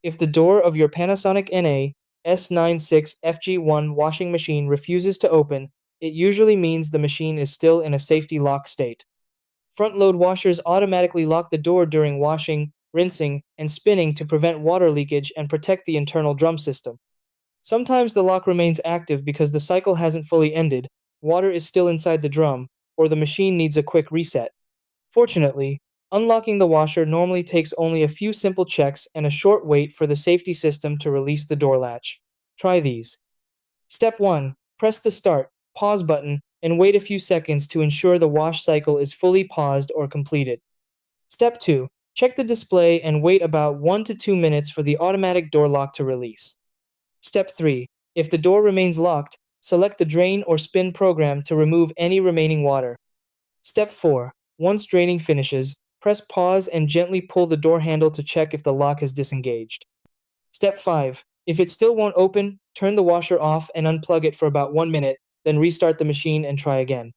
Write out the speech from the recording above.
If the door of your Panasonic S96FG1 washing machine refuses to open, it usually means the machine is still in a safety lock state. Front-load washers automatically lock the door during washing, rinsing, and spinning to prevent water leakage and protect the internal drum system. Sometimes the lock remains active because the cycle hasn't fully ended, water is still inside the drum, or the machine needs a quick reset. Fortunately, unlocking the washer normally takes only a few simple checks and a short wait for the safety system to release the door latch. Try these. Step 1. Press the start, pause button, and wait a few seconds to ensure the wash cycle is fully paused or completed. Step 2. Check the display and wait about 1 to 2 minutes for the automatic door lock to release. Step 3. If the door remains locked, select the drain or spin program to remove any remaining water. Step 4. Once draining finishes, press pause and gently pull the door handle to check if the lock has disengaged. Step 5. If it still won't open, turn the washer off and unplug it for about 1 minute, then restart the machine and try again.